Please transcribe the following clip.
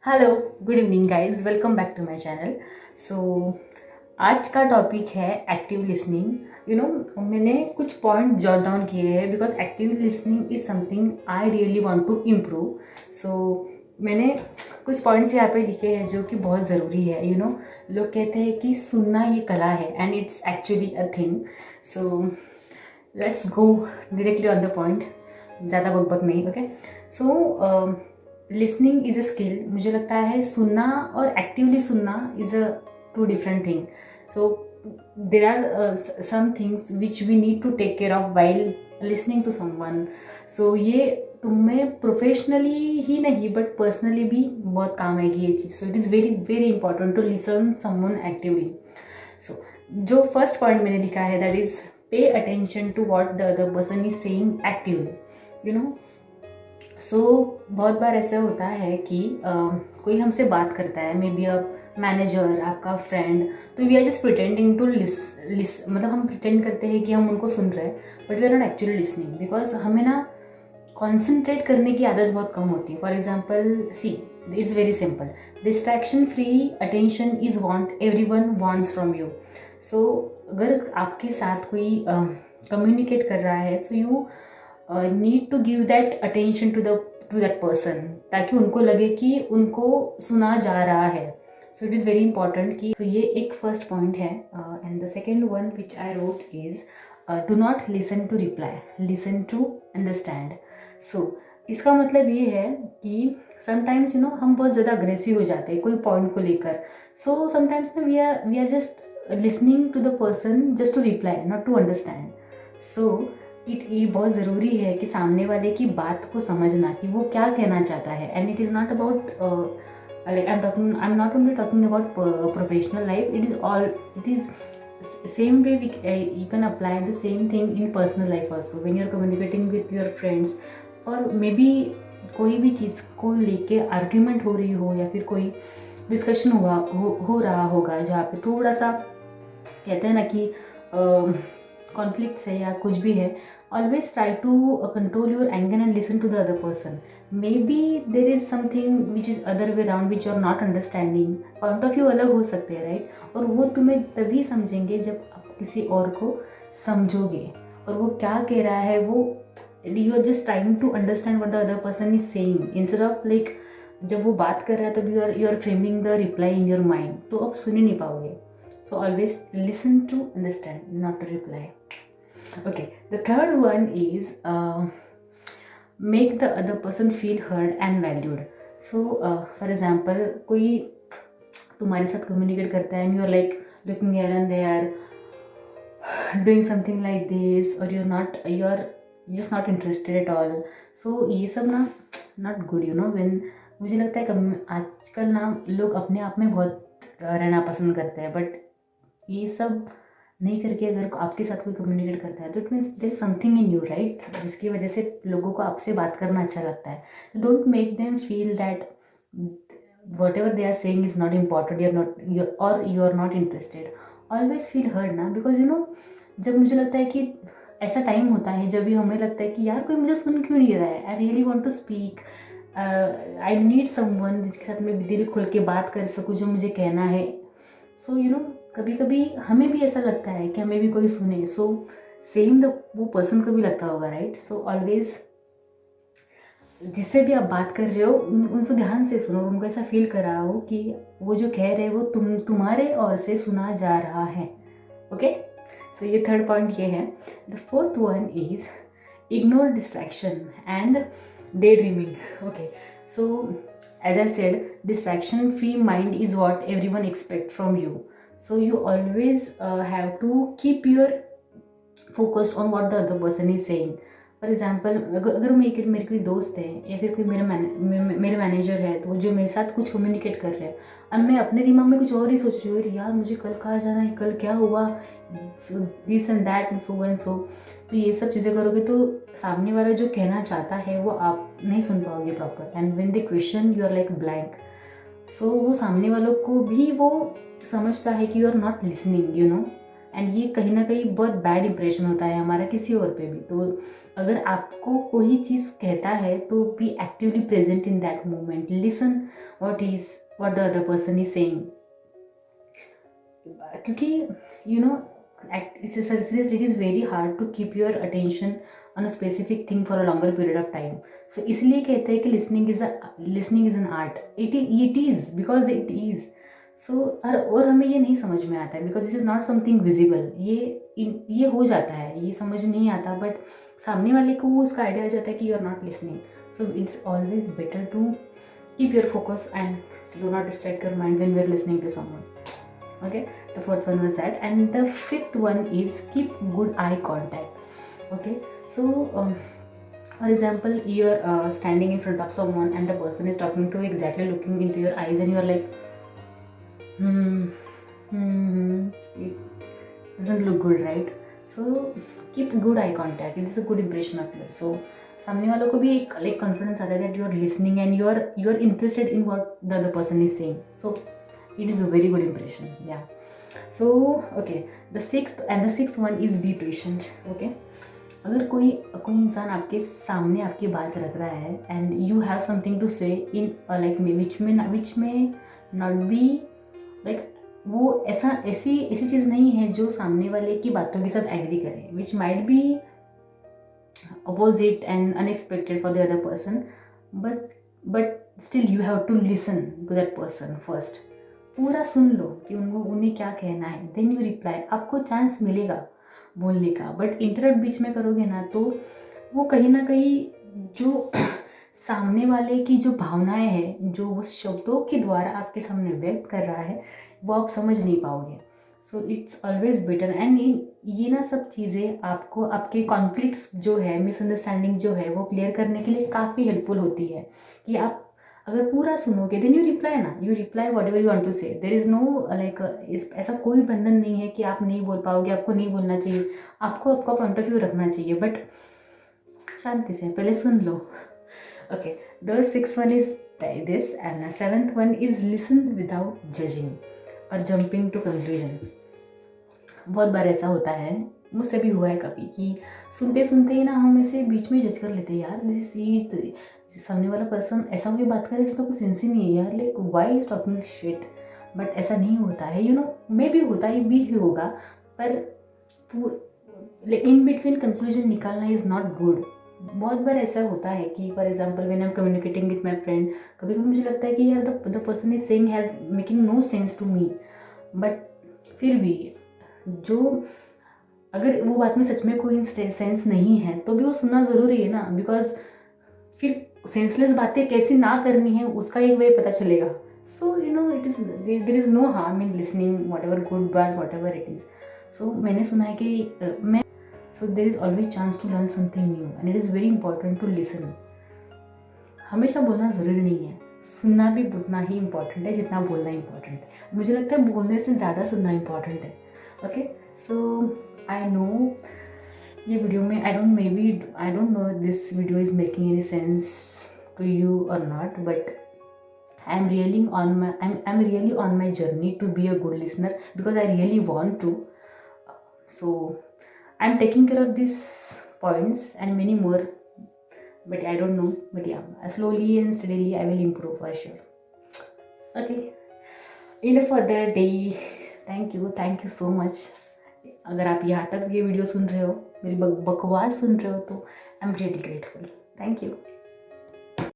Hello, good evening guys, welcome back to my channel. So आज का topic है active listening. मैंने कुछ पॉइंट जॉट डाउन किए हैं because active listening is something I really want to improve. So मैंने कुछ पॉइंट्स यहाँ पे लिखे हैं जो कि बहुत ज़रूरी है। लोग कहते हैं कि सुनना ये कला है and it's actually a thing. So let's go directly on the point, ज़्यादा बकबक नहीं। Okay, so listening is a skill. मुझे लगता है सुनना और एक्टिवली सुनना is a two different thing. So there are some things which we need to take care of while listening to someone. So ये तुम्हें प्रोफेशनली ही नहीं बट पर्सनली भी बहुत काम आएगी ये चीज़। So it is very very important to listen someone actively. So जो फर्स्ट पॉइंट मैंने लिखा है that is pay attention to what the other person is saying actively. So बहुत बार ऐसा होता है कि कोई हमसे बात करता है, मे बी अ मैनेजर, आपका फ्रेंड, तो we are just pretending to मतलब हम प्रिटेंड करते हैं कि हम उनको सुन रहे हैं but we are not actually listening because हमें ना कॉन्सेंट्रेट करने की आदत बहुत कम होती है। For example see, it's very simple, distraction free attention is want everyone wants from you. So अगर आपके साथ कोई कम्युनिकेट कर रहा है, so you need to give that attention to that person, ताकि उनको लगे कि उनको सुना जा रहा है। So it is very important कि ये एक फर्स्ट पॉइंट है। And the second one which I wrote is do not listen to reply, listen to understand. So इसका मतलब ये है कि समटाइम्स हम बहुत ज़्यादा अग्रेसिव हो जाते हैं कोई पॉइंट को लेकर। So sometimes we are just listening to the person just to reply, not to understand. So ये बहुत ज़रूरी है कि सामने वाले की बात को समझना कि वो क्या कहना चाहता है। And it is not about like I'm not only talking about professional life, it is same way you can apply the same thing in personal life also when you're communicating with your friends, or maybe कोई भी चीज़ को लेके argument हो रही हो या फिर कोई डिस्कशन हो रहा होगा जहाँ पे थोड़ा सा कहते हैं ना कि कॉन्फ्लिक्ट्स है या कुछ भी है, always try to control your anger and listen to the other person. Maybe there is something which is other way round which you are not understanding, point of view अलग हो सकते हैं, right? और वो तुम्हें तभी समझेंगे जब आप किसी और को समझोगे और वो क्या कह रहा है, वो you are just trying to understand what the other person is saying instead of like जब वो बात कर रहा है तब you are framing the reply in your mind, तो आप सुन ही नहीं पाओगे। So always listen to understand, not to reply. Okay, the third one is make the other person feel heard and valued. So for example, कोई तुम्हारे साथ communicate करता है and you are like looking here and there doing something like this, or you are just not interested at all. So ये सब ना not good, when मुझे लगता है कि आजकल ना लोग अपने आप में बहुत रहना पसंद करते हैं, बट ये सब नहीं करके अगर आपके साथ कोई कम्युनिकेट करता है तो it means there something in you, right, जिसकी वजह से लोगों को आपसे बात करना अच्छा लगता है। Don't make them feel that whatever they are saying is not important, you are not interested. Always feel heard ना, बिकॉज जब मुझे लगता है कि ऐसा टाइम होता है जब भी हमें लगता है कि यार कोई मुझे सुन क्यों नहीं रहा है, I really want to speak, I need someone जिसके साथ मैं दिल खुल के बात कर सकूँ जो मुझे कहना है। सो कभी कभी हमें भी ऐसा लगता है कि हमें भी कोई सुने। सो सेम वो पर्सन को भी लगता होगा, राइट? सो ऑलवेज जिससे भी आप बात कर रहे हो उनसे ध्यान से सुनो, उनको ऐसा फील कराओ कि वो जो कह रहे हैं वो तुम्हारे ओर से सुना जा रहा है। ओके, सो ये थर्ड पॉइंट ये है। The fourth one is ignore distraction and day dreaming. Okay, so as I said, distraction free mind is what everyone expects from you. So you always have to keep your focused on what the other person is saying. For example अगर मेरी कोई दोस्त है या फिर कोई मेरे manager है, तो जो मेरे साथ कुछ कम्युनिकेट कर रहे हैं, अब मैं अपने दिमाग में कुछ और ही सोच रही हूँ, यार मुझे कल कहाँ जाना है, कल क्या हुआ, this and that and so and so, तो ये सब चीज़ें करोगे तो सामने वाला जो कहना चाहता है वो आप नहीं सुन पाओगे proper. And when the question you are like blank, so वो सामने वालों को भी वो समझता है कि you are not listening, and ये कहीं ना कहीं बहुत बैड इंप्रेशन होता है हमारा किसी और पे भी। तो अगर आपको कोई चीज़ कहता है तो be actively present in that moment, listen what the other person is saying, क्योंकि you know seriously it is very hard to keep your attention on a specific thing for a longer period of time. So इसलिए कहते हैं कि listening is an art. It is because it is. So और हमें ये नहीं समझ में आता है because this is not something visible. ये हो जाता है, ये समझ नहीं आता, बट सामने वाले को वो उसका आइडिया आ जाता है कि you are not listening. So it's always better to keep your focus and do not distract your mind when we are listening to someone. Okay, the fourth one was that, and the fifth one is keep good eye contact. Okay, so for example, you're standing in front of someone and the person is talking to you, exactly looking into your eyes, and you are like it doesn't look good, right? So keep good eye contact. It is a good impression of you. So सामने वालों को भी एक like confidence आता है that you are listening and you are interested in what the other person is saying. So it is a very good impression. Yeah. So okay, the sixth one is be patient. Okay, अगर कोई इंसान आपके सामने आपकी बात रख रहा है and you have something to say in like which may not be like, वो ऐसी चीज़ नहीं है जो सामने वाले की बातों के साथ एग्री करे, which might be opposite and unexpected for the other person, but still you have to listen to that person first. पूरा सुन लो कि उन्हें क्या कहना है, देन यू रिप्लाई. आपको चांस मिलेगा बोलने का, बट इंटरप्ट बीच में करोगे ना तो वो कहीं ना कहीं जो सामने वाले की जो भावनाएं हैं जो वो शब्दों के द्वारा आपके सामने व्यक्त कर रहा है वो आप समझ नहीं पाओगे. सो इट्स ऑलवेज बेटर. एंड ये ना सब चीज़ें आपको आपके कॉन्फ्लिक्ट्स जो है, मिसअंडरस्टैंडिंग जो है वो क्लियर करने के लिए काफ़ी हेल्पफुल होती है. कि आप अगर पूरा सुनोगे then you reply whatever you want to say. There is no like ऐसा कोई बंधन नहीं है कि आप नहीं बोल पाओगे, आपको नहीं बोलना चाहिए, आपको आपका पॉइंट ऑफ व्यू रखना चाहिए, बट शांति से पहले सुन लो. Okay, the sixth one is this and seventh one is listen without judging और जंपिंग टू कंक्लूजन. बहुत बार ऐसा होता है, मुझसे भी हुआ है कभी, कि सुनते सुनते ही ना हम ऐसे बीच में जज कर लेते हैं, यार दिस इज सामने वाला पर्सन ऐसा कोई बात करे इसका कुछ सेंस ही नहीं है यार, like why is talking shit. But ऐसा नहीं होता है, यू नो, मे भी होता ही भी होगा, पर इन बिटवीन कंक्लूजन निकालना इज़ नॉट गुड. बहुत बार ऐसा होता है कि for example when I am communicating with my friend, कभी कभी मुझे लगता है कि यार the person is saying has making no sense to me, but फिर भी जो अगर वो बात में सच में कोई सेंस नहीं है तो भी वो सुनना ज़रूरी है ना, बिकॉज फिर सेंसलेस बातें कैसी ना करनी है उसका एक वे पता चलेगा. So you know it is there is no harm in listening whatever good bad whatever it is. So मैंने सुना है कि so there is always chance to learn something new and it is very important to listen. हमेशा बोलना ज़रूरी नहीं है, सुनना भी उतना ही इम्पॉर्टेंट है जितना बोलना इम्पॉर्टेंट है. मुझे लगता है बोलने से ज़्यादा सुनना इम्पॉर्टेंट है. ओके, सो आई नो ये वीडियो में I don't know this video is making any sense to you और not, but I'm really on my journey to be a good listener because I really want to. So I'm taking care of these points and many more, but I don't know. But yeah, slowly and steadily I will improve for sure. Okay, enough for the day. Thank you so much. अगर आप यहाँ तक ये video सुन रहे हो, मेरी बकवास सुन रहे हो, तो I am really grateful. Thank you.